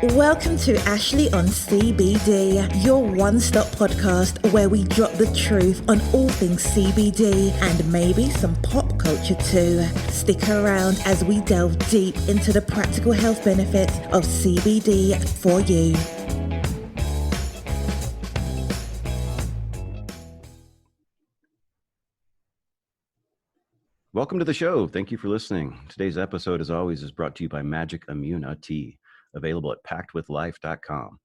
Welcome to Ashley on CBD, your one-stop podcast where we drop the truth on all things CBD and maybe some pop culture too. Stick around as we delve deep into the practical health benefits of CBD for you. Welcome to the show. Thank you for listening. Today's episode, as always, is brought to you by Magic Immuna Tea, available at packedwithlife.com.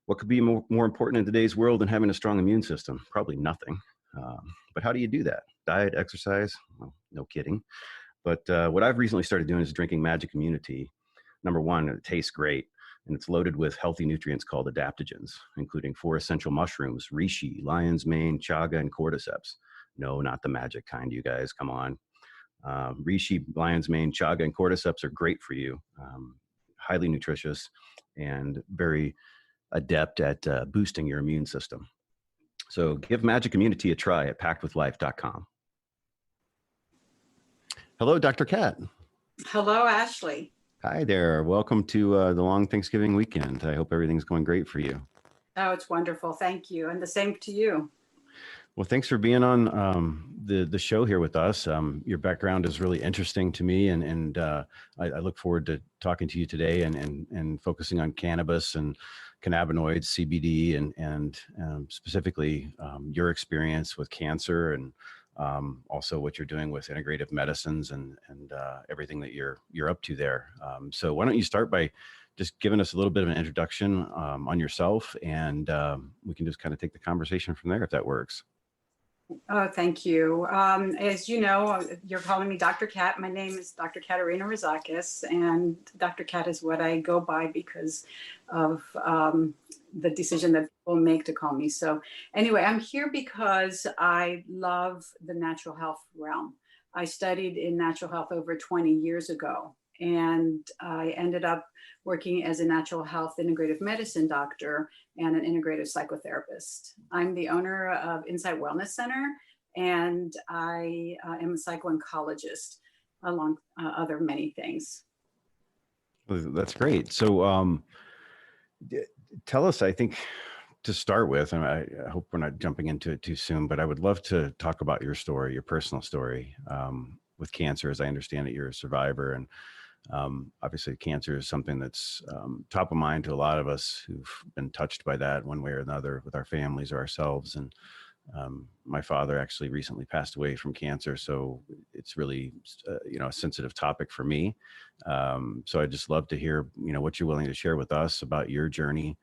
What could be more important in today's world than having a strong immune system? Probably nothing. But how do you do that? Diet, exercise? Well, no kidding. But what I've recently started doing is drinking Magic Immuna Tea. Number one, it tastes great, and it's loaded with healthy nutrients called adaptogens, including 4 essential mushrooms, reishi, lion's mane, chaga, and cordyceps. No, not the magic kind, you guys. Come on. Reishi, lion's mane, chaga, and cordyceps are great for you. Highly nutritious and very adept at boosting your immune system. So give Magic Immuna Tea a try at packedwithlife.com. Hello, Dr. Kat. Hello, Ashley. Hi there. Welcome to the long Thanksgiving weekend. I hope everything's going great for you. Oh, it's wonderful. Thank you. And the same to you. Well, thanks for being on the show here with us. Your background is really interesting to me, and I look forward to talking to you today and focusing on cannabis and cannabinoids, CBD, and specifically your experience with cancer and also what you're doing with integrative medicines and everything that you're up to there. So why don't you start by just giving us a little bit of an introduction on yourself, and we can just kind of take the conversation from there if that works. Oh, thank you. As you know, you're calling me Dr. Kat. My name is Dr. Katerina Rozakis, and Dr. Kat is what I go by because of the decision that people make to call me. So anyway, I'm here because I love the natural health realm. I studied in natural health over 20 years ago, and I ended up working as a natural health integrative medicine doctor and an integrative psychotherapist. I'm the owner of Insight Wellness Center, and I am a psycho-oncologist, along other many things. That's great. So tell us, I think, to start with, and I hope we're not jumping into it too soon, but I would love to talk about your story, your personal story with cancer. As I understand it, you're a survivor, and obviously cancer is something that's top of mind to a lot of us who've been touched by that one way or another with our families or ourselves. And my father actually recently passed away from cancer, so it's really a sensitive topic for me. So I'd just love to hear what you're willing to share with us about your journey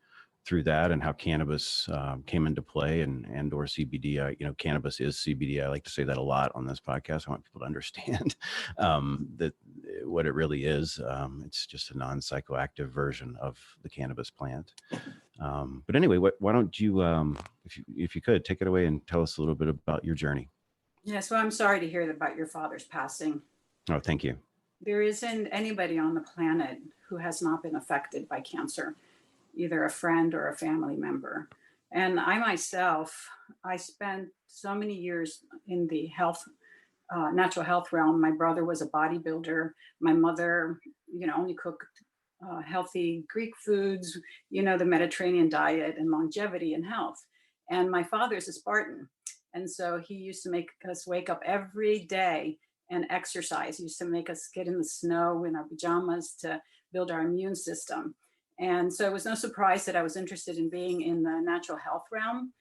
through that and how cannabis came into play and or CBD. Cannabis is CBD. I like to say that a lot on this podcast. I want people to understand that what it really is. It's just a non-psychoactive version of the cannabis plant. But anyway, why don't you, if you could, take it away and tell us a little bit about your journey. Yeah, so I'm sorry to hear about your father's passing. Oh, thank you. There isn't anybody on the planet who has not been affected by cancer, either a friend or a family member. And I myself, I spent so many years in the natural health realm. My brother was a bodybuilder. My mother, only cooked healthy Greek foods, the Mediterranean diet and longevity and health. And my father's a Spartan. And so he used to make us wake up every day and exercise. He used to make us get in the snow in our pajamas to build our immune system. And so it was no surprise that I was interested in being in the natural health realm.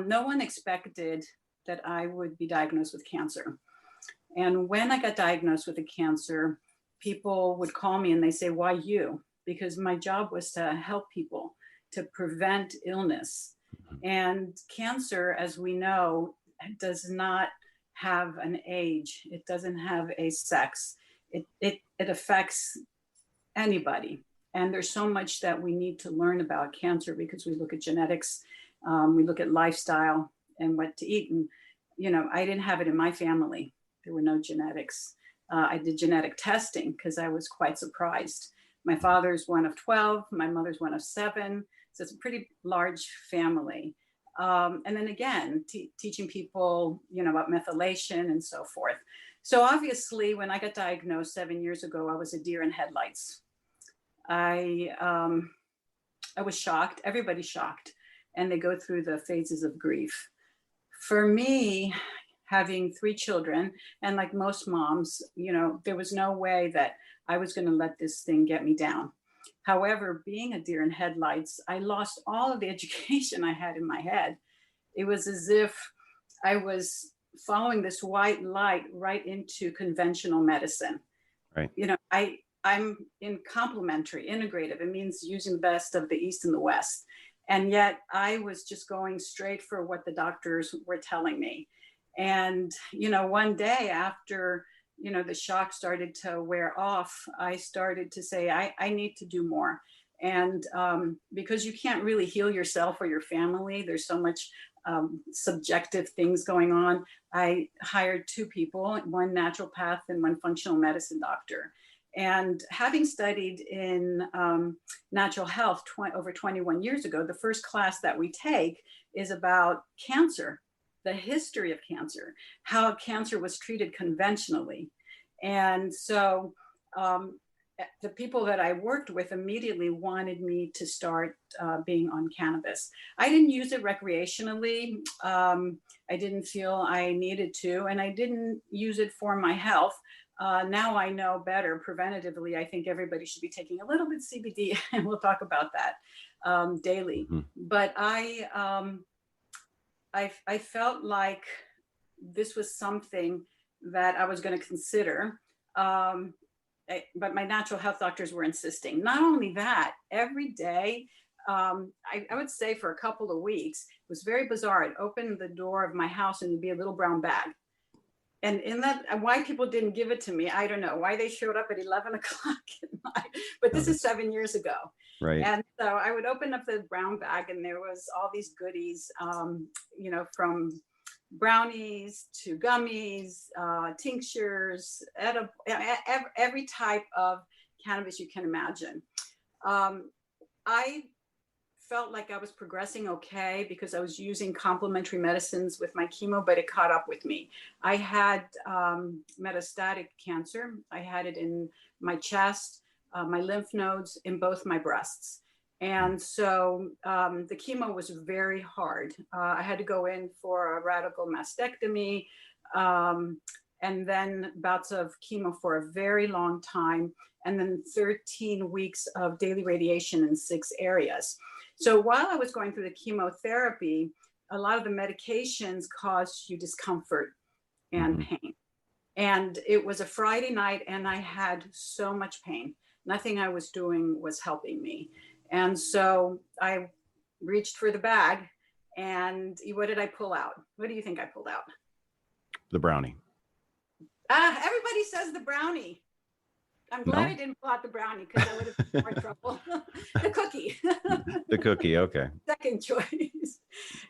No one expected that I would be diagnosed with cancer. And when I got diagnosed with a cancer, people would call me and they say, "Why you?" Because my job was to help people to prevent illness. And cancer, as we know, does not have an age. It doesn't have a sex. It affects anybody. And there's so much that we need to learn about cancer because we look at genetics, we look at lifestyle and what to eat. And, I didn't have it in my family. There were no genetics. I did genetic testing because I was quite surprised. My father's one of 12, my mother's one of 7. So it's a pretty large family. And then again, teaching people, about methylation and so forth. So obviously, when I got diagnosed 7 years ago, I was a deer in headlights. I I was shocked. Everybody's shocked, and they go through the phases of grief. For me, having 3 children, and like most moms, there was no way that I was going to let this thing get me down. However, being a deer in headlights, I lost all of the education I had in my head. It was as if I was following this white light right into conventional medicine. Right. I'm in complementary, integrative. It means using the best of the East and the West. And yet I was just going straight for what the doctors were telling me. And, one day after, the shock started to wear off, I started to say, I need to do more. And because you can't really heal yourself or your family, there's so much subjective things going on. I hired 2 people, one naturopath and one functional medicine doctor. And having studied in natural health over 21 years ago, the first class that we take is about cancer, the history of cancer, how cancer was treated conventionally. And so the people that I worked with immediately wanted me to start being on cannabis. I didn't use it recreationally. I didn't feel I needed to, and I didn't use it for my health. Now I know better. Preventatively, I think everybody should be taking a little bit CBD, and we'll talk about that daily. Mm-hmm. But I felt like this was something that I was going to consider. But my natural health doctors were insisting. Not only that, every day, I would say for a couple of weeks, it was very bizarre. I'd open the door of my house and it'd be a little brown bag. And in that, why people didn't give it to me, I don't know. Why they showed up at 11 o'clock at night. But this is 7 years ago. Right. And so I would open up the brown bag and there was all these goodies, from brownies to gummies, tinctures, every type of cannabis you can imagine. I felt like I was progressing okay because I was using complementary medicines with my chemo, but it caught up with me. I had metastatic cancer. I had it in my chest, my lymph nodes, in both my breasts. And so the chemo was very hard. I had to go in for a radical mastectomy, and then bouts of chemo for a very long time, and then 13 weeks of daily radiation in 6 areas. So while I was going through the chemotherapy, a lot of the medications caused you discomfort and pain. And it was a Friday night and I had so much pain. Nothing I was doing was helping me. And so I reached for the bag, and what did I pull out? What do you think I pulled out? The brownie. Everybody says the brownie. I'm glad I didn't pull out the brownie because I would have been more trouble. The cookie. The cookie, okay. Second choice.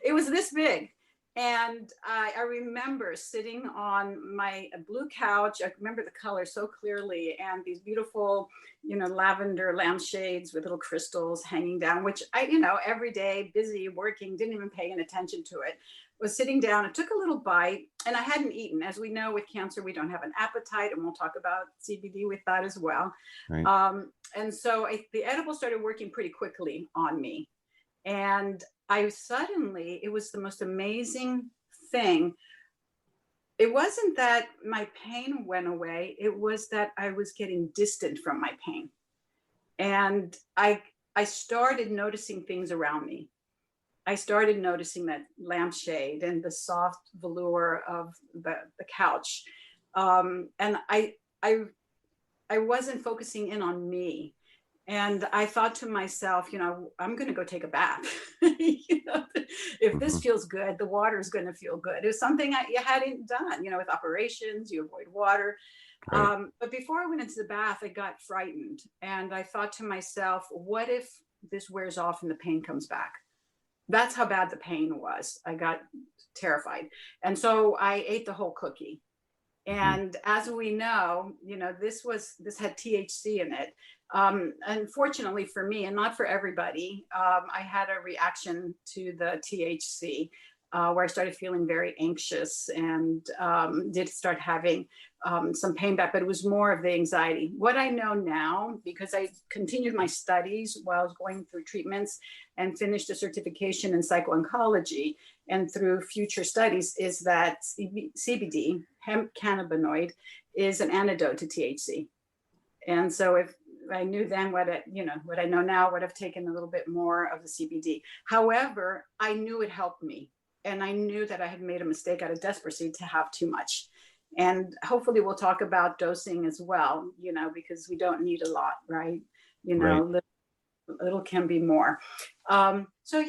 It was this big. And I remember sitting on my blue couch. I remember the color so clearly, and these beautiful, lavender lampshades with little crystals hanging down, which I, every day, busy working, didn't even pay any attention to it. Was sitting down, I took a little bite, and I hadn't eaten. As we know, with cancer, we don't have an appetite, and we'll talk about CBD with that as well. Right. And so the edible started working pretty quickly on me. And it was the most amazing thing. It wasn't that my pain went away. It was that I was getting distant from my pain. And I started noticing things around me. I started noticing that lampshade and the soft velour of the couch. And I wasn't focusing in on me. And I thought to myself, I'm going to go take a bath. If this feels good, the water is going to feel good. It was something I hadn't done, with operations, you avoid water. Right. But before I went into the bath, I got frightened. And I thought to myself, what if this wears off and the pain comes back? That's how bad the pain was. I got terrified. And so I ate the whole cookie. And as we know, this had THC in it. Unfortunately for me, and not for everybody, I had a reaction to the THC. where I started feeling very anxious and did start having some pain back, but it was more of the anxiety. What I know now, because I continued my studies while I was going through treatments and finished a certification in psycho-oncology and through future studies, is that CBD, hemp cannabinoid, is an antidote to THC. And so if I knew then what I know now, would have taken a little bit more of the CBD. However, I knew it helped me. And I knew that I had made a mistake out of desperation to have too much. And hopefully we'll talk about dosing as well, because we don't need a lot, right? Right. Little can be more. So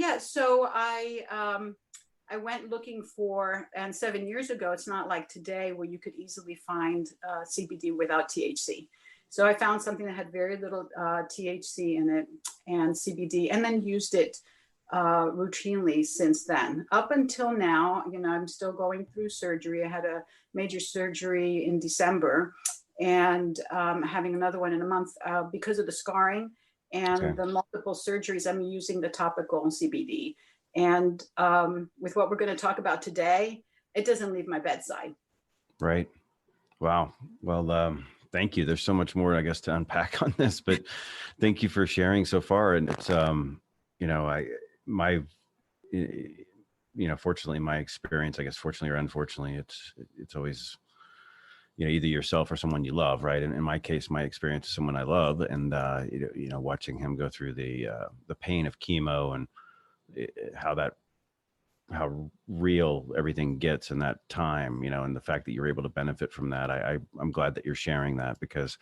I went looking for, and 7 years ago, it's not like today where you could easily find CBD without THC. So I found something that had very little THC in it and CBD, and then used it routinely since then. Up until now, I'm still going through surgery. I had a major surgery in December and having another one in a month because of the scarring and the multiple surgeries. I'm using the topical CBD. And with what we're going to talk about today, it doesn't leave my bedside. Right. Wow. Well, thank you. There's so much more, I guess, to unpack on this, but thank you for sharing so far. And it's, fortunately, my experience, I guess, fortunately or unfortunately, it's always, either yourself or someone you love. Right. And in my case, my experience is someone I love, and, watching him go through the pain of chemo and how real everything gets in that time, and the fact that you're able to benefit from that. I'm glad that you're sharing that, because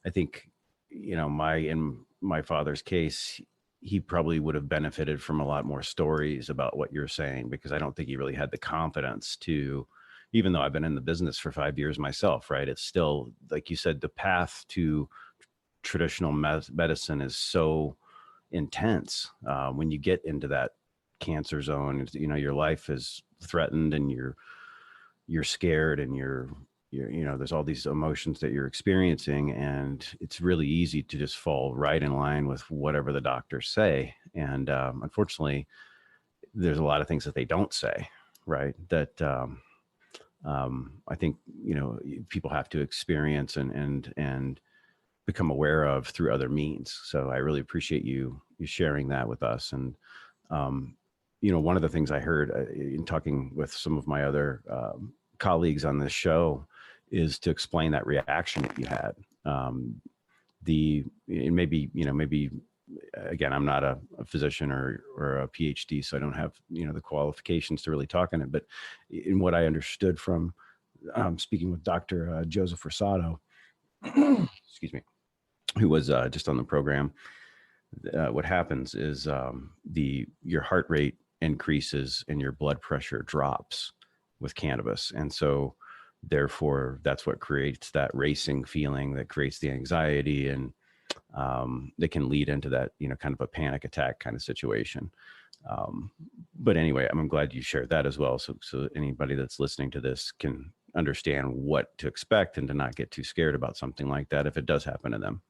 I think, in my father's case, he probably would have benefited from a lot more stories about what you're saying, because I don't think he really had the confidence to, even though I've been in the business for 5 years myself, right? It's still, like you said, the path to traditional medicine is so intense. When you get into that cancer zone, your life is threatened, and you're scared, and you're there's all these emotions that you're experiencing, and it's really easy to just fall right in line with whatever the doctors say. And unfortunately, there's a lot of things that they don't say, right? That I think people have to experience and become aware of through other means. So I really appreciate you sharing that with us. And one of the things I heard in talking with some of my other colleagues on this show is to explain that reaction that you had. Maybe again, I'm not a physician or a PhD, so I don't have the qualifications to really talk on it. But in what I understood from speaking with Dr. Joseph Rosado, excuse me, who was just on the program, what happens is your heart rate increases and your blood pressure drops with cannabis. And so therefore that's what creates that racing feeling, that creates the anxiety, and that can lead into that, kind of a panic attack kind of situation. But anyway, I'm glad you shared that as well. So anybody that's listening to this can understand what to expect and to not get too scared about something like that if it does happen to them.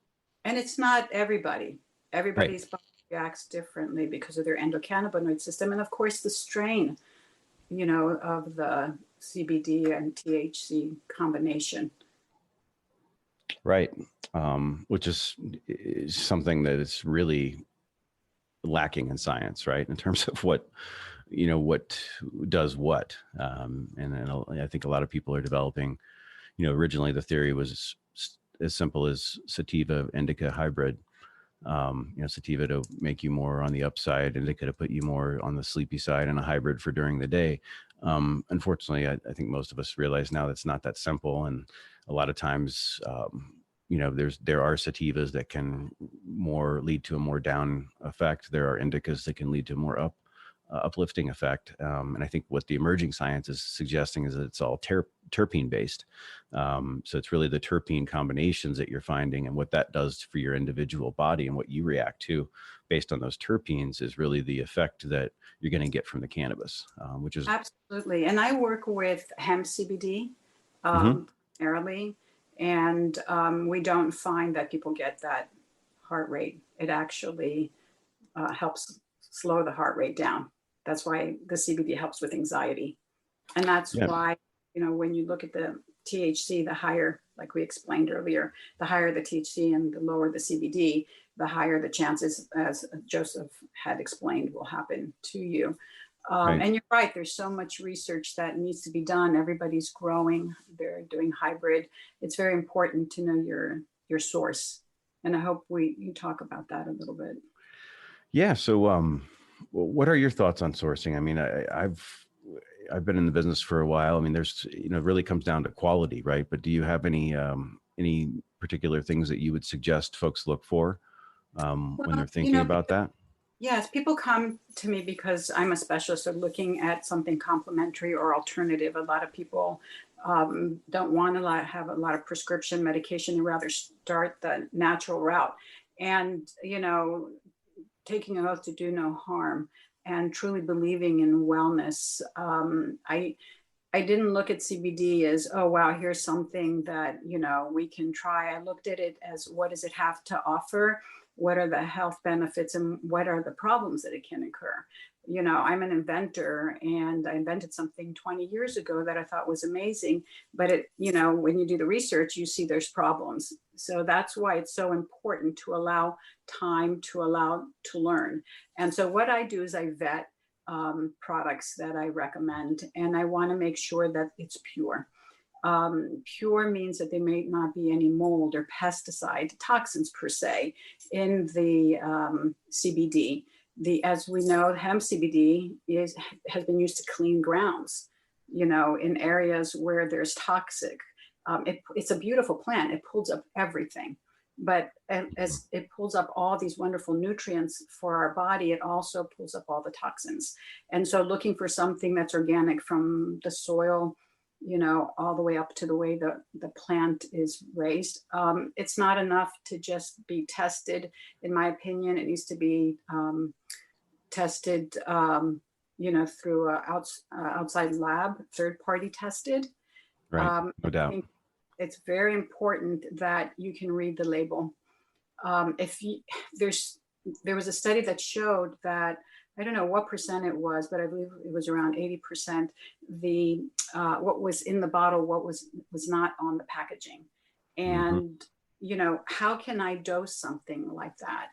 And it's not everybody. Everybody's Right. body reacts differently because of their endocannabinoid system. And of course, the strain, of the CBD and THC combination. Right. Which is something that is really lacking in science, right? In terms of what does what. And I think a lot of people are developing, originally the theory was as simple as sativa indica hybrid. Sativa to make you more on the upside, indica to put you more on the sleepy side, and a hybrid for during the day. Unfortunately, I think most of us realize now that's not that simple. And a lot of times, there are sativas that can more lead to a more down effect. There are indicas that can lead to a more uplifting effect. And I think what the emerging science is suggesting is that it's all terpene based. So it's really the terpene combinations that you're finding, and what that does for your individual body and what you react to based on those terpenes is really the effect that you're going to get from the cannabis, which is Absolutely. And I work with hemp CBD primarily, and we don't find that people get that heart rate. It actually helps slow the heart rate down. That's why the CBD helps with anxiety. And that's why, when you look at the THC, the higher, like we explained earlier, the higher the THC and the lower the CBD, the higher the chances, as Joseph had explained, will happen to you. Right. And you're right, there's so much research that needs to be done. Everybody's growing, they're doing hybrid. It's very important to know your source. And I hope you talk about that a little bit. Yeah. So, what are your thoughts on sourcing? I mean, I've been in the business for a while. I mean, there's, it really comes down to quality, right? But do you have any particular things that you would suggest folks look for when they're thinking about that? Yes, people come to me because I'm a specialist of looking at something complementary or alternative. A lot of people don't want to have a lot of prescription medication and rather start the natural route. And, taking an oath to do no harm and truly believing in wellness. I didn't look at CBD as, oh, wow, here's something that, we can try. I looked at it as, what does it have to offer? What are the health benefits and what are the problems that it can occur? I'm an inventor and I invented something 20 years ago that I thought was amazing, but when you do the research, you see there's problems. So that's why it's so important to allow time to learn. And so what I do is I vet products that I recommend, and I want to make sure that it's pure. Pure means that there may not be any mold or pesticide toxins per se in the CBD. As we know, hemp CBD has been used to clean grounds, in areas where there's toxic. It's a beautiful plant. It pulls up everything. But as it pulls up all these wonderful nutrients for our body, it also pulls up all the toxins. And so looking for something that's organic from the soil, all the way up to the way the plant is raised. It's not enough to just be tested. In my opinion, it needs to be tested, through a outside lab, third-party tested. Right, no doubt. I think it's very important that you can read the label. There was a study that showed that, I don't know what percent it was, but I believe it was around 80%. What was in the bottle, what was not on the packaging. And, how can I dose something like that?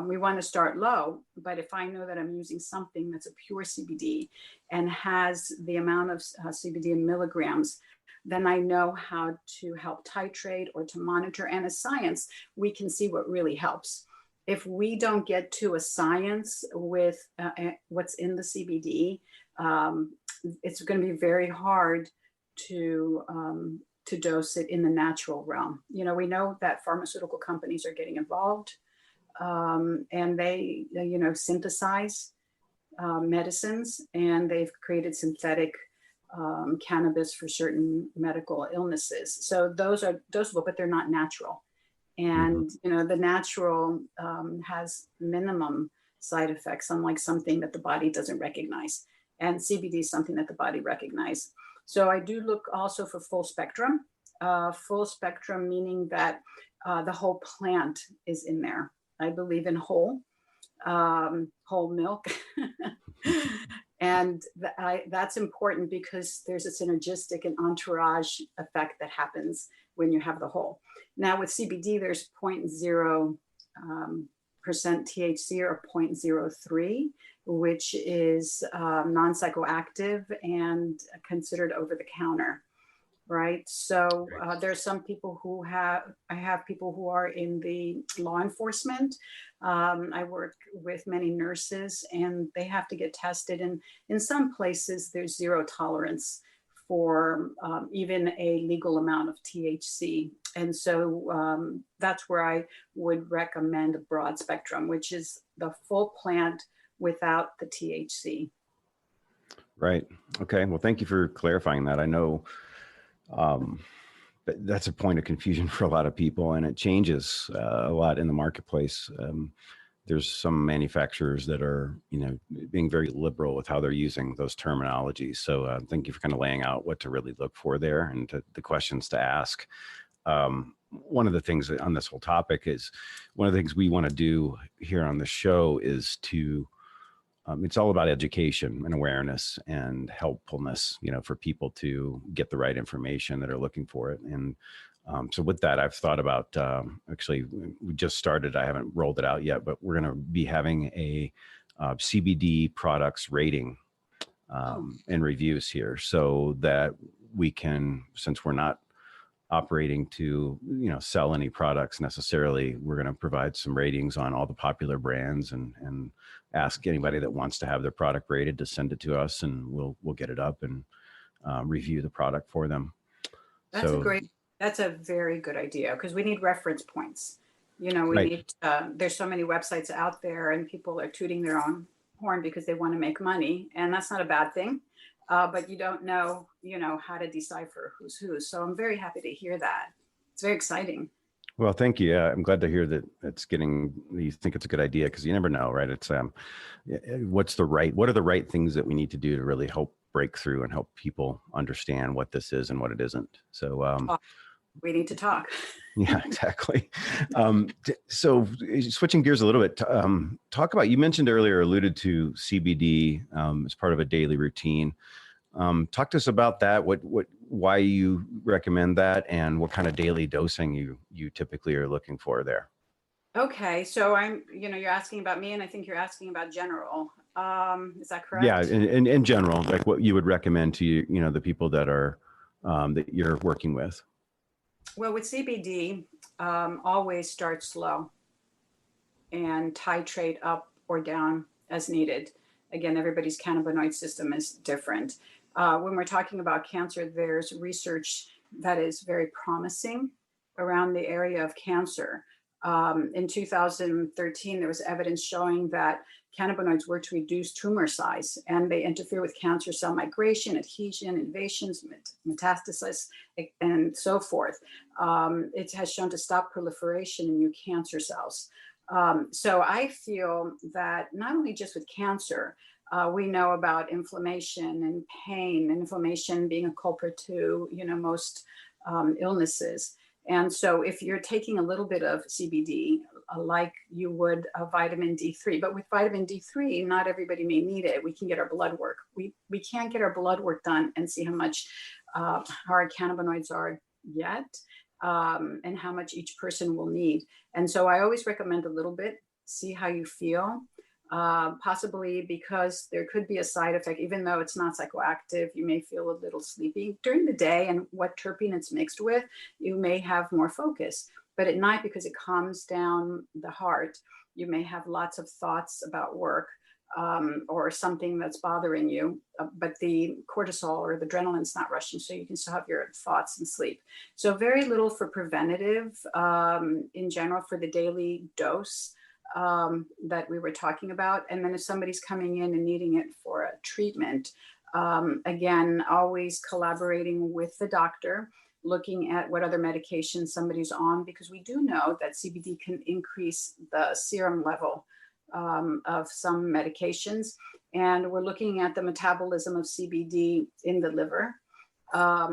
We want to start low, but if I know that I'm using something that's a pure CBD and has the amount of CBD in milligrams, then I know how to help titrate or to monitor. And as science, we can see what really helps. If we don't get to a science with what's in the CBD, it's going to be very hard to dose it in the natural realm. We know that pharmaceutical companies are getting involved, and they, synthesize medicines, and they've created synthetic cannabis for certain medical illnesses. So those are dosable, but they're not natural. And, the natural has minimum side effects, unlike something that the body doesn't recognize. And CBD is something that the body recognizes. So I do look also for full spectrum meaning that the whole plant is in there. I believe in whole milk. And that's important because there's a synergistic and entourage effect that happens when you have the whole. Now with CBD, there's 0.0% THC or 0.03, which is non-psychoactive and considered over the counter, right? So there's some people I have people who are in the law enforcement. I work with many nurses and they have to get tested. And in some places, there's zero tolerance for even a legal amount of THC. And so that's where I would recommend a broad spectrum, which is the full plant without the THC. Right. Okay. Well, thank you for clarifying that. I know that's a point of confusion for a lot of people, and it changes a lot in the marketplace. There's some manufacturers that are, being very liberal with how they're using those terminologies. So thank you for kind of laying out what to really look for there and the questions to ask. One of the things on this whole topic is one of the things we want to do here on the show is to it's all about education and awareness and helpfulness, for people to get the right information that are looking for it. And so with that, I've thought about, actually, we just started, I haven't rolled it out yet, but we're going to be having a CBD products rating and reviews here, so that we can, since we're not operating to sell any products necessarily, we're going to provide some ratings on all the popular brands and ask anybody that wants to have their product rated to send it to us, and we'll get it up and review the product for them. That's a very good idea, because we need reference points. We Right. need, there's so many websites out there, and people are tooting their own horn because they want to make money, and that's not a bad thing. But you don't know, how to decipher who's who. So I'm very happy to hear that. It's very exciting. Well, thank you. Yeah, I'm glad to hear that you think it's a good idea, because you never know, right? It's what are the right things that we need to do to really help break through and help people understand what this is and what it isn't. So we need to talk. Yeah, exactly. So switching gears a little bit, talk about, you mentioned earlier, alluded to CBD as part of a daily routine. Talk to us about that. Why you recommend that, and what kind of daily dosing you typically are looking for there. Okay, so you're asking about me, and I think you're asking about general. Is that correct? Yeah, in general, like what you would recommend to the people that are that you're working with. Well, with CBD, always start slow and titrate up or down as needed. Again, everybody's cannabinoid system is different. When we're talking about cancer, there's research that is very promising around the area of cancer. In 2013, there was evidence showing that cannabinoids work to reduce tumor size, and they interfere with cancer cell migration, adhesion, invasions, metastasis, and so forth. It has shown to stop proliferation in new cancer cells. So I feel that not only just with cancer, we know about inflammation and pain, and inflammation being a culprit to most illnesses. And so if you're taking a little bit of CBD, like you would a vitamin D3, but with vitamin D3, not everybody may need it. We can get our blood work. We can't get our blood work done and see how much our cannabinoids are yet, and how much each person will need. And so I always recommend a little bit, see how you feel. Possibly because there could be a side effect, even though it's not psychoactive, you may feel a little sleepy during the day, and what terpene it's mixed with, you may have more focus. But at night, because it calms down the heart, you may have lots of thoughts about work, or something that's bothering you, but the cortisol or the adrenaline's not rushing, so you can still have your thoughts and sleep. So very little for preventative, in general, for the daily dose that we were talking about. And then if somebody's coming in and needing it for a treatment, again, always collaborating with the doctor, looking at what other medications somebody's on, because we do know that CBD can increase the serum level of some medications. And we're looking at the metabolism of CBD in the liver.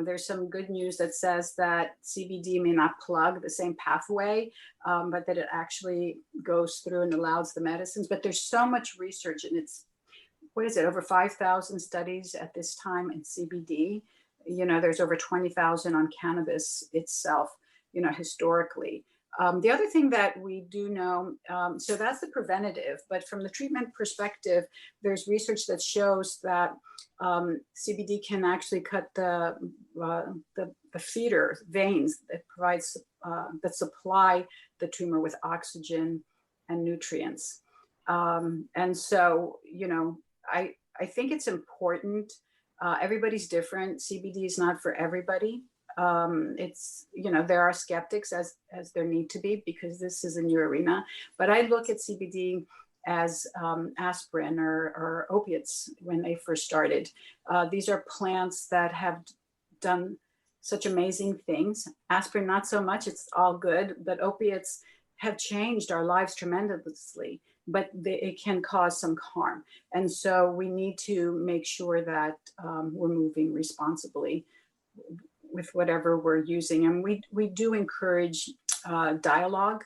There's some good news that says that CBD may not plug the same pathway, but that it actually goes through and allows the medicines. But there's so much research, and it's, over 5,000 studies at this time in CBD. There's over 20,000 on cannabis itself, historically. The other thing that we do know, so that's the preventative, but from the treatment perspective, there's research that shows that CBD can actually cut the feeder veins that provides that supply the tumor with oxygen and nutrients. And so, I think it's important. Everybody's different. CBD is not for everybody. It's, there are skeptics, as there need to be, because this is in your arena. But I look at CBD as aspirin or opiates when they first started. These are plants that have done such amazing things. Aspirin, not so much, it's all good, but opiates have changed our lives tremendously, but it can cause some harm. And so we need to make sure that we're moving responsibly with whatever we're using. And we do encourage dialogue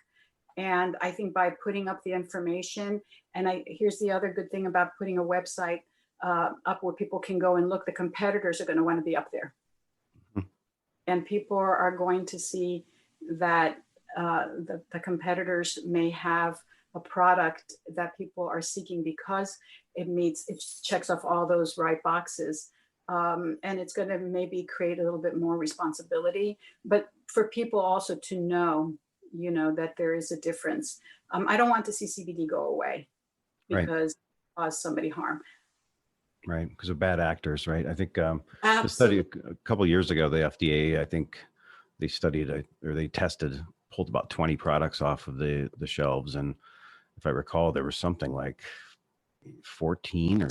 And I think by putting up the information, and here's the other good thing about putting a website up where people can go and look, the competitors are going to want to be up there. Mhm. And people are going to see that the competitors may have a product that people are seeking because it checks off all those right boxes. And it's going to maybe create a little bit more responsibility, but for people also to know, that there is a difference. I don't want to see CBD go away Right. because it caused somebody harm. Right. Because of bad actors. Right. I think the study Absolutely. a couple of years ago, the FDA, I think they studied or they pulled about 20 products off of the shelves. And if I recall, there was something like 14 or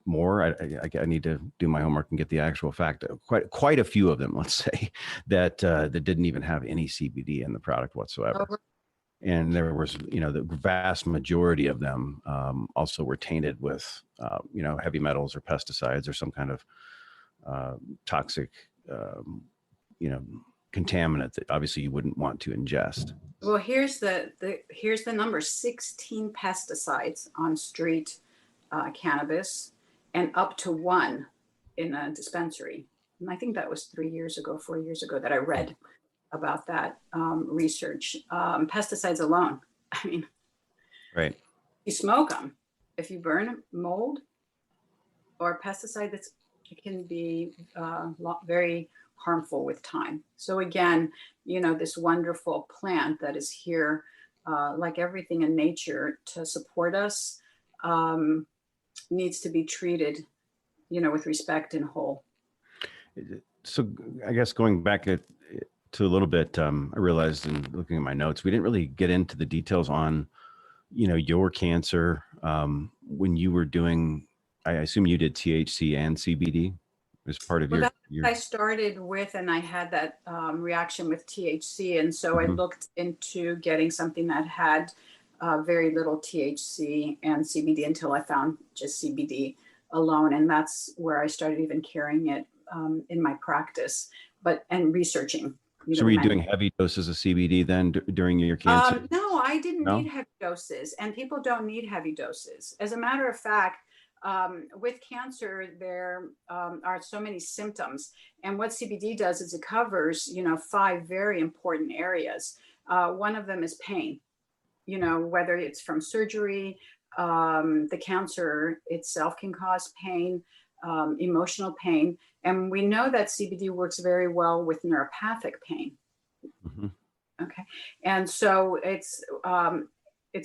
more. I need to do my homework and get the actual fact. Quite a few of them, let's say, that didn't even have any CBD in the product whatsoever. And there was, the vast majority of them also were tainted with, heavy metals or pesticides or some kind of toxic, contaminant that obviously you wouldn't want to ingest. Well, here's the number: 16 pesticides on street cannabis, and up to 1 in a dispensary. And I think that was 4 years ago that I read about that research. Pesticides alone. I mean, Right. you smoke them. If you burn mold or pesticide, it can be very harmful with time. So again, this wonderful plant that is here, like everything in nature, to support us, needs to be treated, with respect and whole. So I guess going back to a little bit, I realized in looking at my notes, we didn't really get into the details on, your cancer. When you were doing, I assume you did THC and CBD as part of Well, your. that's what I started with, and I had that reaction with THC. And so I looked into getting something that had very little THC and CBD until I found just CBD alone. And that's where I started even carrying it in my practice, and researching. So were you doing heavy doses of CBD then during your cancer? No, I didn't No? need heavy doses, and people don't need heavy doses. As a matter of fact, with cancer, there are so many symptoms, and what CBD does is it covers, 5 very important areas. One of them is pain, whether it's from surgery, the cancer itself can cause pain, emotional pain. And we know that CBD works very well with neuropathic pain. Mm-hmm. Okay. And so it's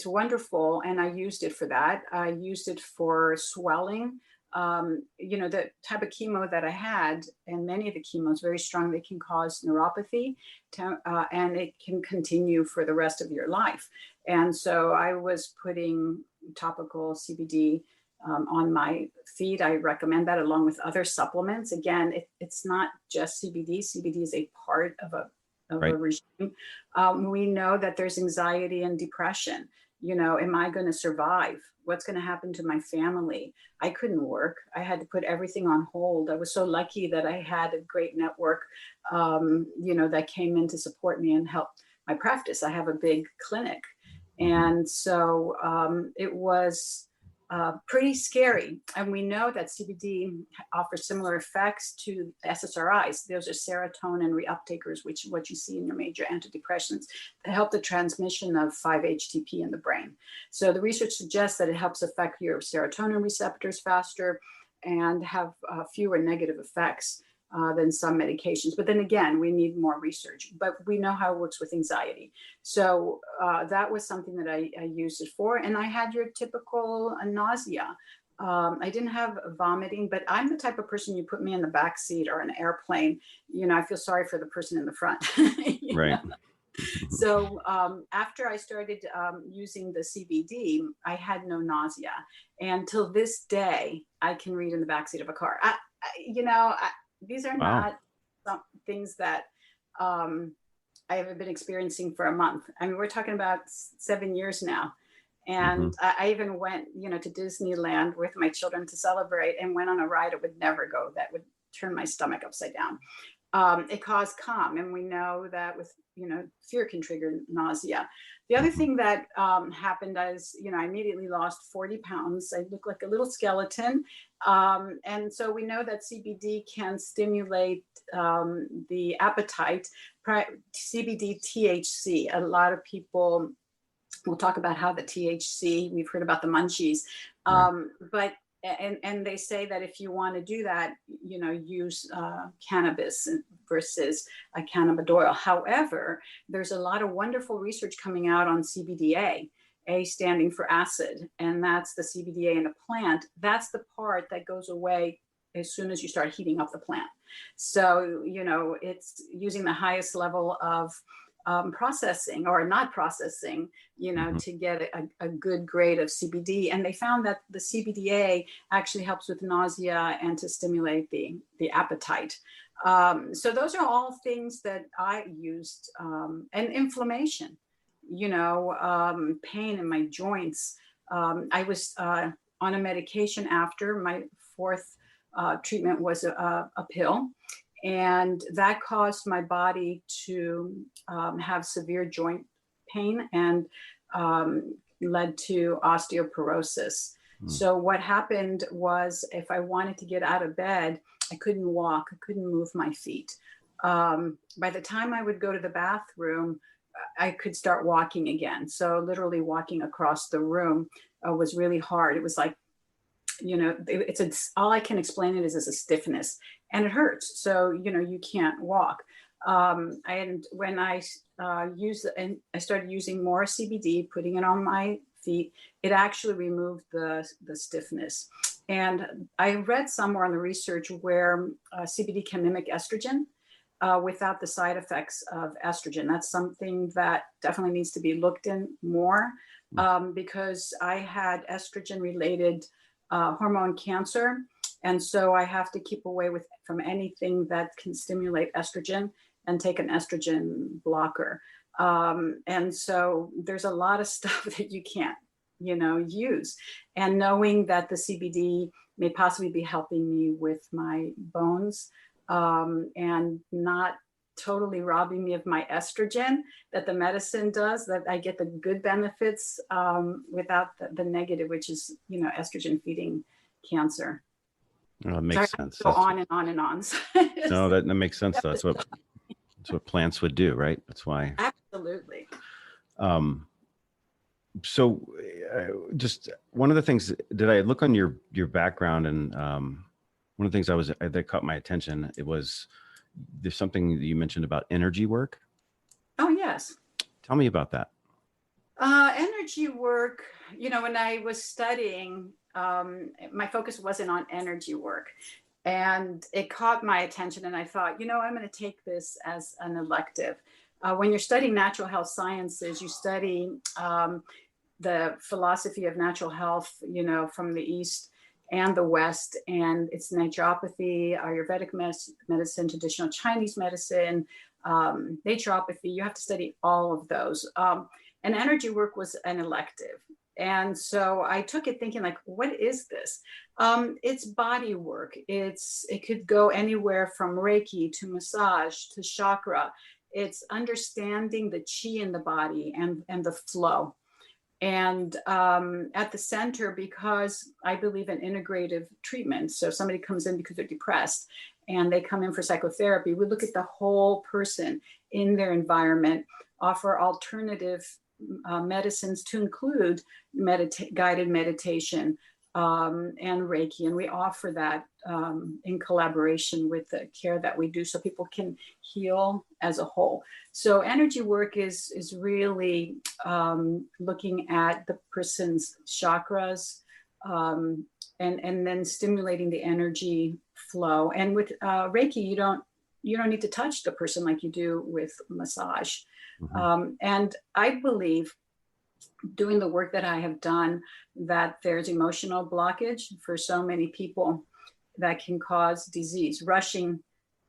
wonderful. And I used it for that. I used it for swelling. The type of chemo that I had, and many of the chemos very strong, they can cause neuropathy, and it can continue for the rest of your life. And so I was putting topical CBD on my feed. I recommend that along with other supplements. Again, it's not just CBD. CBD is a part of a regime. We know that there's anxiety and depression. Am I going to survive? What's going to happen to my family? I couldn't work. I had to put everything on hold. I was so lucky that I had a great network, that came in to support me and help my practice. I have a big clinic. And so it was pretty scary. And we know that CBD offers similar effects to SSRIs. Those are serotonin reuptakers, which what you see in your major antidepressants, that help the transmission of 5-HTP in the brain. So the research suggests that it helps affect your serotonin receptors faster and have fewer negative effects than some medications. But then again, we need more research, but we know how it works with anxiety. So that was something that I used it for. And I had your typical nausea. I didn't have vomiting, but I'm the type of person, you put me in the back seat or an airplane, I feel sorry for the person in the front. Right. So after I started using the CBD, I had no nausea. And till this day, I can read in the backseat of a car. These are not some things that I haven't been experiencing for a month. I mean, we're talking about 7 years now. And I even went, to Disneyland with my children to celebrate, and went on a ride I would never go, that would turn my stomach upside down. it caused calm. And we know that with, fear can trigger nausea. The other thing that happened is, I immediately lost 40 pounds. I look like a little skeleton. And so we know that CBD can stimulate the appetite. CBD, THC, a lot of people will talk about how the THC, we've heard about the munchies, but and they say that if you want to do that, use cannabis versus a cannabidiol. However, there's a lot of wonderful research coming out on CBDA, A standing for acid, and that's the CBDA in a plant. That's the part that goes away as soon as you start heating up the plant. So, it's using the highest level of processing or not processing, to get a good grade of CBD. And they found that the CBDA actually helps with nausea and to stimulate the appetite. So those are all things that I used. And inflammation, pain in my joints. I was on a medication after my fourth treatment was a pill. And that caused my body to have severe joint pain and led to osteoporosis. So what happened was if I wanted to get out of bed, I couldn't walk, I couldn't move my feet. By the time I would go to the bathroom, I could start walking again. So literally walking across the room was really hard. It was like, all I can explain it is as a stiffness, and it hurts. So, you can't walk. And when I started using more CBD, putting it on my feet, it actually removed the stiffness. And I read somewhere on the research where CBD can mimic estrogen without the side effects of estrogen. That's something that definitely needs to be looked in more because I had estrogen related hormone cancer. And so I have to keep away from anything that can stimulate estrogen and take an estrogen blocker. And so there's a lot of stuff that you can't, use. And knowing that the CBD may possibly be helping me with my bones and not totally robbing me of my estrogen that the medicine does, that I get the good benefits without the negative, which is, estrogen feeding cancer. Well, it makes sense. Go on and on and on. No, that makes sense. That's what plants would do, right? That's why. Absolutely. So just one of the things that I look on your background, and one of the things that caught my attention, there's something that you mentioned about energy work. Oh, yes. Tell me about that. Energy work, when I was studying, my focus wasn't on energy work, and it caught my attention, and I thought, I'm going to take this as an elective. When you're studying natural health sciences, you study the philosophy of natural health, from the East and the West, and it's naturopathy, Ayurvedic medicine, traditional Chinese medicine, naturopathy. You have to study all of those. And energy work was an elective. And so I took it thinking like, what is this? It's body work. It could go anywhere from Reiki to massage to chakra. It's understanding the chi in the body and the flow. And at the center, because I believe in integrative treatment. So if somebody comes in because they're depressed and they come in for psychotherapy, we look at the whole person in their environment, offer alternative medicines to include guided meditation and Reiki. And we offer that in collaboration with the care that we do so people can heal as a whole. So energy work is really looking at the person's chakras and then stimulating the energy flow. And with Reiki, you don't need to touch the person like you do with massage. Mm-hmm. And I believe, doing the work that I have done, that there's emotional blockage for so many people that can cause disease. Rushing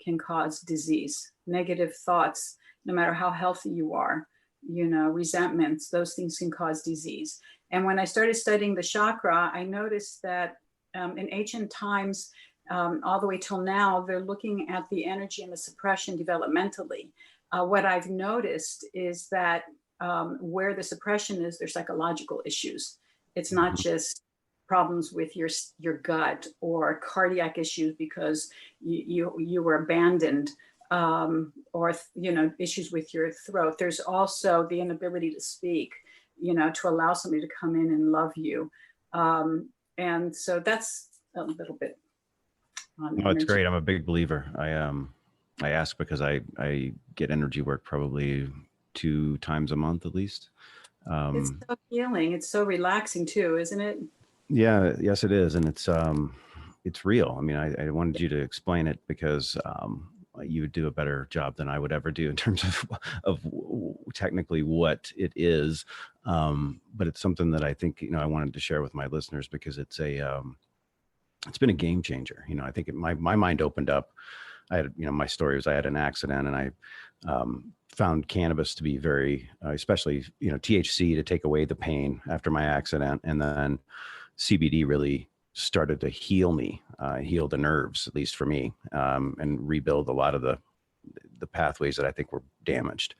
can cause disease. Negative thoughts, no matter how healthy you are, resentments, those things can cause disease. And when I started studying the chakra, I noticed that in ancient times, all the way till now, they're looking at the energy and the suppression developmentally. What I've noticed is that where the suppression is, there's psychological issues. It's not just problems with your gut or cardiac issues because you were abandoned, or issues with your throat. There's also the inability to speak, to allow somebody to come in and love you. And so that's a little bit on Oh, it's energy. great. I'm a big believer. I ask because I get energy work probably 2 times a month at least. It's so healing. It's so relaxing too, isn't it? Yeah, yes, it is, and it's real. I mean, I wanted you to explain it because you would do a better job than I would ever do in terms of technically what it is. But it's something that I think I wanted to share with my listeners because it's been a game changer. I think my mind opened up. I had, my story was I had an accident and I found cannabis to be very, especially, THC to take away the pain after my accident. And then CBD really started to heal me, heal the nerves, at least for me, and rebuild a lot of the pathways that I think were damaged.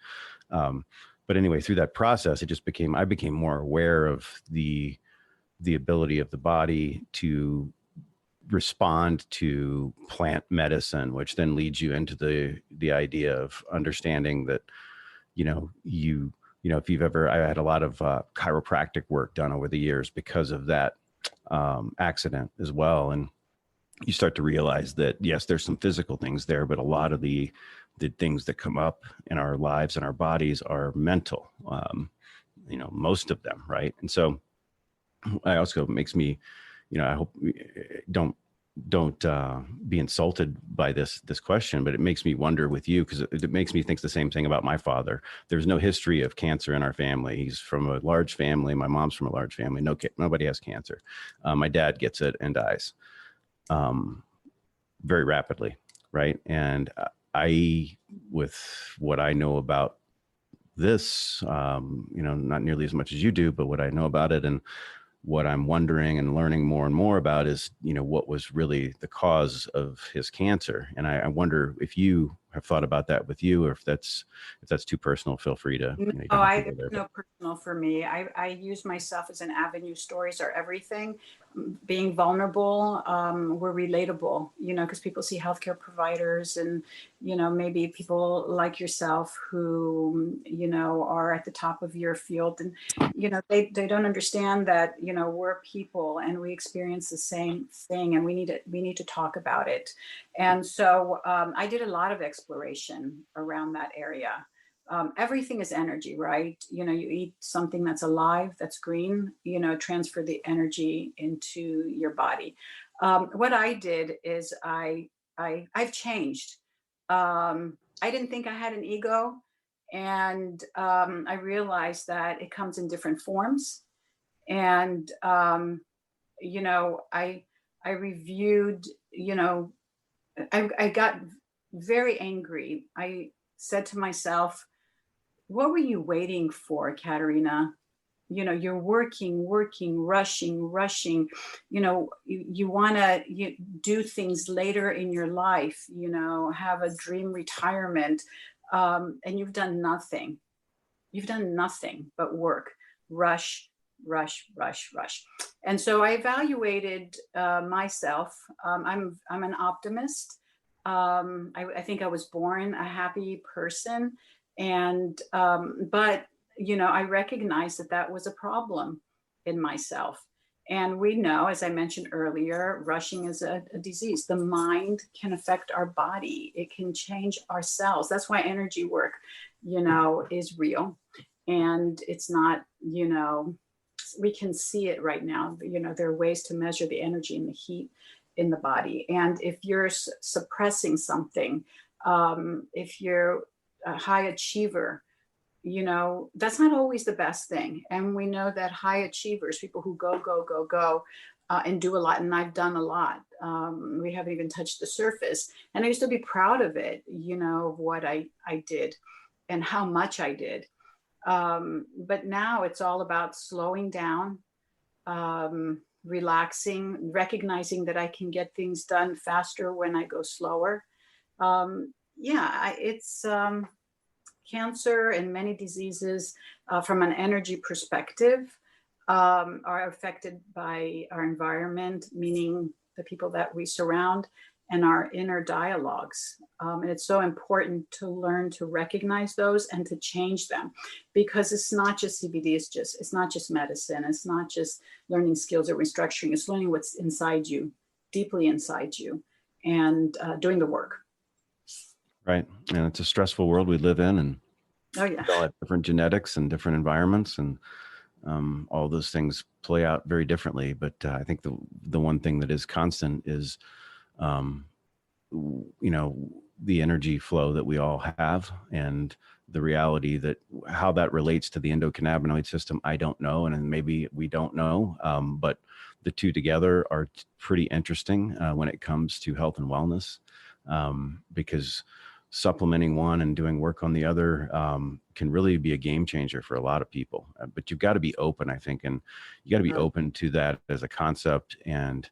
But anyway, through that process, I became more aware of the ability of the body to respond to plant medicine, which then leads you into the idea of understanding that, if you've ever, I had a lot of chiropractic work done over the years because of that accident as well. And you start to realize that, yes, there's some physical things there, but a lot of the things that come up in our lives and our bodies are mental, most of them. Right. And so I also makes me, I hope don't be insulted by this question, but it makes me wonder with you because it makes me think the same thing about my father. There's no history of cancer in our family. He's from a large family. My mom's from a large family. Nobody has cancer. My dad gets it and dies very rapidly, right? And I, with what I know about this, not nearly as much as you do, but what I know about it and what I'm wondering and learning more and more about is, what was really the cause of his cancer. And I wonder if you have thought about that with you, or if that's too personal, feel free to, you don't have to go there, no personal for me. I use myself as an avenue. Stories are everything. Being vulnerable, we're relatable, because people see healthcare providers and, maybe people like yourself who, are at the top of your field and, they don't understand that, we're people and we experience the same thing and we need to talk about it. And so I did a lot of exploration around that area. Everything is energy, right? You eat something that's alive, that's green, transfer the energy into your body. What I did is I've changed. I didn't think I had an ego. And I realized that it comes in different forms. And, I reviewed, I got very angry. I said to myself, what were you waiting for, Katerina? You're working, rushing, you want to do things later in your life, have a dream retirement. And you've done nothing. You've done nothing but work, rush. And so I evaluated myself. I'm an optimist. I think I was born a happy person. And, but, I recognized that was a problem in myself. And we know, as I mentioned earlier, rushing is a disease. The mind can affect our body. It can change our cells. That's why energy work, is real. And it's not, we can see it right now. There are ways to measure the energy and the heat in the body. And if you're suppressing something, if you're a high achiever, that's not always the best thing. And we know that high achievers, people who go, and do a lot, and I've done a lot. We haven't even touched the surface. And I used to be proud of it, of what I did and how much I did. But now it's all about slowing down, relaxing, recognizing that I can get things done faster when I go slower. It's cancer and many diseases from an energy perspective are affected by our environment, meaning the people that we surround and our inner dialogues. And it's so important to learn to recognize those and to change them, because it's not just CBD, it's not just medicine. It's not just learning skills or restructuring. It's learning what's inside you, deeply inside you, and doing the work. Right. And it's a stressful world we live in, and we all have different genetics and different environments, and all those things play out very differently. But I think the one thing that is constant is, the energy flow that we all have, and the reality that how that relates to the endocannabinoid system, I don't know. And maybe we don't know, but the two together are pretty interesting when it comes to health and wellness, because supplementing one and doing work on the other can really be a game changer for a lot of people. But you've got to be open, I think, and you got to be open to that as a concept, and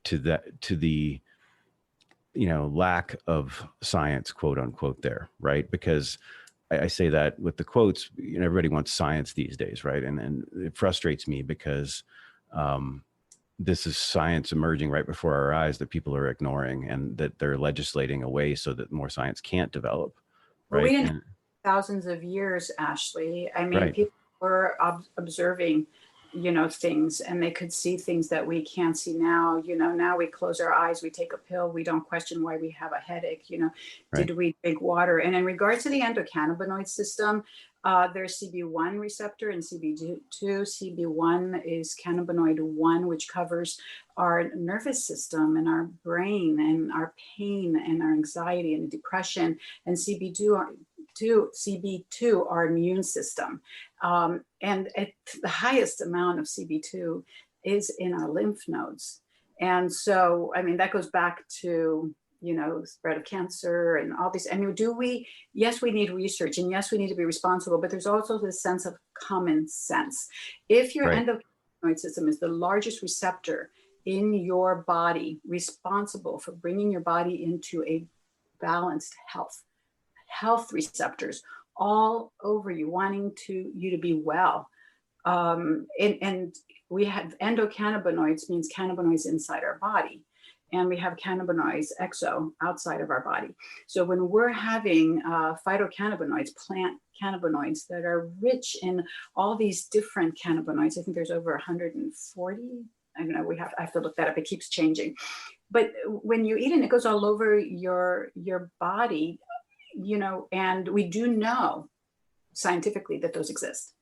to the lack of science, quote unquote, there, right? Because I say that with the quotes, everybody wants science these days, right? And it frustrates me because this is science emerging right before our eyes that people are ignoring, and that they're legislating away so that more science can't develop. Right. Well, we didn't have thousands of years, Ashley. I mean, people were observing, things, and they could see things that we can't see now. Now we close our eyes, we take a pill, we don't question why we have a headache. Did we drink water? And in regards to the endocannabinoid system, there's CB1 receptor and CB2. CB1 is cannabinoid 1, which covers our nervous system and our brain and our pain and our anxiety and depression. And CB2, our immune system. And the highest amount of CB2 is in our lymph nodes. And so, that goes back to spread of cancer and all these. Yes, we need research, and yes, we need to be responsible, but there's also this sense of common sense. If your endocannabinoid system is the largest receptor in your body, responsible for bringing your body into a balanced health receptors all over you, wanting you to be well. And we have endocannabinoids, means cannabinoids inside our body. And we have cannabinoids outside of our body. So when we're having phytocannabinoids, plant cannabinoids that are rich in all these different cannabinoids, I think there's over 140. I don't know, I have to look that up. It keeps changing. But when you eat it, it goes all over your body, and we do know scientifically that those exist,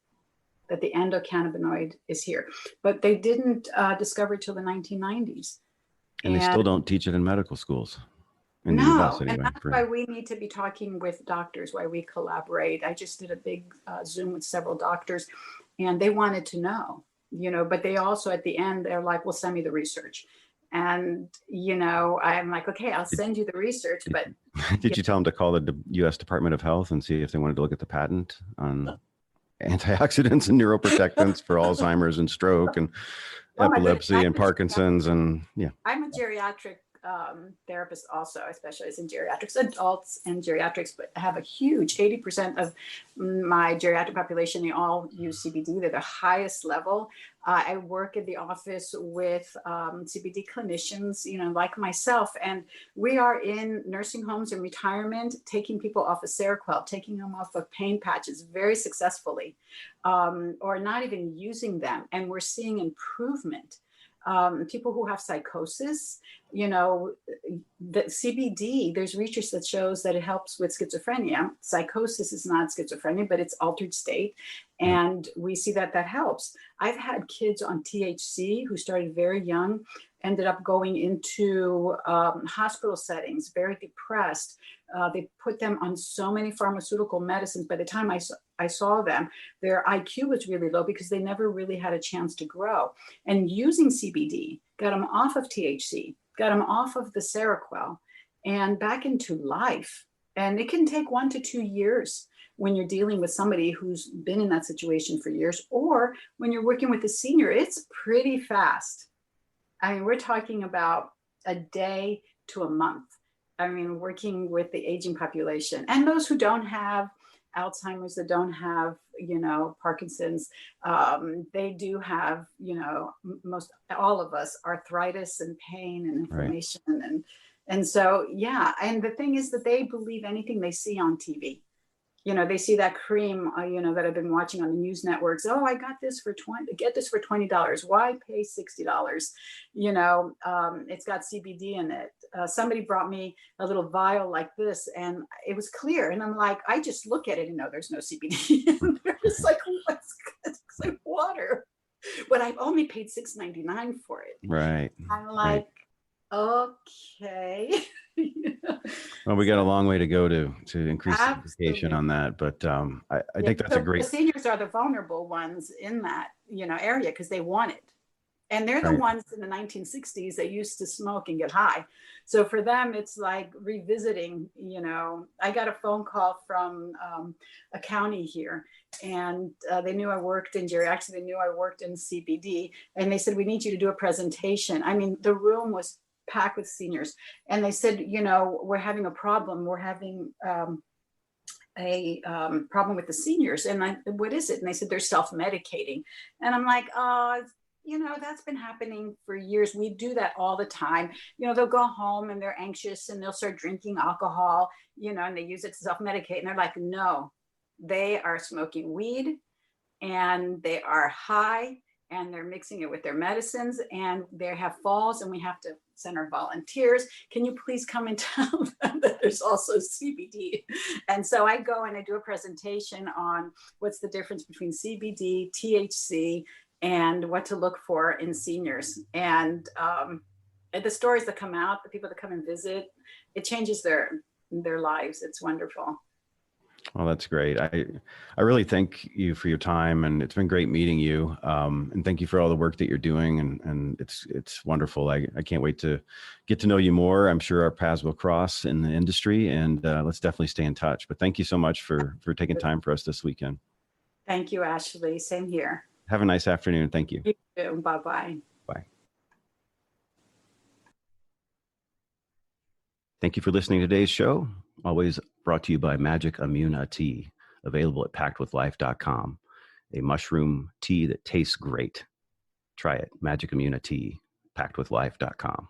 that the endocannabinoid is here. But they didn't discover it till the 1990s. And they still don't teach it in medical schools. In the US anyway. And that's why we need to be talking with doctors, why we collaborate. I just did a big Zoom with several doctors, and they wanted to know, but they also at the end, they're like, well, send me the research. And, I'm like, okay, I'll send you the research, but. Did you tell them to call the US Department of Health and see if they wanted to look at the patent on antioxidants and neuroprotectants for Alzheimer's and stroke and epilepsy and Parkinson's? And I'm a geriatric therapist also. I specialize in geriatrics, adults and geriatrics, but I have a huge 80% of my geriatric population. They all use CBD. They're the highest level. I work in the office with CBD clinicians, like myself, and we are in nursing homes and retirement, taking people off of Seroquel, taking them off of pain patches very successfully, or not even using them. And we're seeing improvement. People who have psychosis, the CBD, there's research that shows that it helps with schizophrenia. Psychosis is not schizophrenia, but it's altered state. And we see that helps. I've had kids on THC who started very young, ended up going into hospital settings, very depressed. They put them on so many pharmaceutical medicines. By the time I saw them, their IQ was really low because they never really had a chance to grow. And using CBD got them off of THC, got them off of the Seroquel, and back into life. And it can take 1 to 2 years. when you're dealing with somebody who's been in that situation for years, or when you're working with a senior, it's pretty fast. I mean, we're talking about a day to a month. I mean, working with the aging population and those who don't have Alzheimer's, that don't have, Parkinson's, they do have, most all of us, arthritis and pain and inflammation. Right. And so, yeah. And the thing is that they believe anything they see on TV. They see that cream, that I've been watching on the news networks. Oh, I got this for get this for $20. Why pay $60? It's got CBD in it. Somebody brought me a little vial like this and it was clear. And I'm like, I just look at it and know there's no CBD in there. It's like, it's like water. But I've only paid $6.99 for it. Right. I'm like, okay. Well, we got a long way to go to increase the education on that, but I think that's a great. The seniors are the vulnerable ones in that area because they want it, and they're the ones in the 1960s that used to smoke and get high. So for them, it's like revisiting. I got a phone call from a county here, and they knew I worked in geriatrics. They knew I worked in CBD, and they said, "We need you to do a presentation." I mean, the room was packed with seniors, and they said, we're having a problem. We're having a problem with the seniors. And what is it? And they said they're self-medicating. And I'm like, that's been happening for years. We do that all the time. They'll go home and they're anxious and they'll start drinking alcohol, and they use it to self-medicate. And they're like, no, they are smoking weed and they are high and they're mixing it with their medicines and they have falls and we have to send our volunteers. Can you please come and tell them that there's also CBD? And so I go and I do a presentation on what's the difference between CBD, THC, and what to look for in seniors. And the stories that come out, the people that come and visit, it changes their lives. It's wonderful. Well, that's great. I really thank you for your time, and it's been great meeting you. And thank you for all the work that you're doing, and it's wonderful. I can't wait to get to know you more. I'm sure our paths will cross in the industry, and let's definitely stay in touch. But thank you so much for taking time for us this weekend. Thank you, Ashley. Same here. Have a nice afternoon. Thank you. You too. Bye-bye. Bye. Thank you for listening to today's show. Always brought to you by Magic Immuna Tea, available at packedwithlife.com. A mushroom tea that tastes great. Try it. Magic Immuna Tea, packedwithlife.com.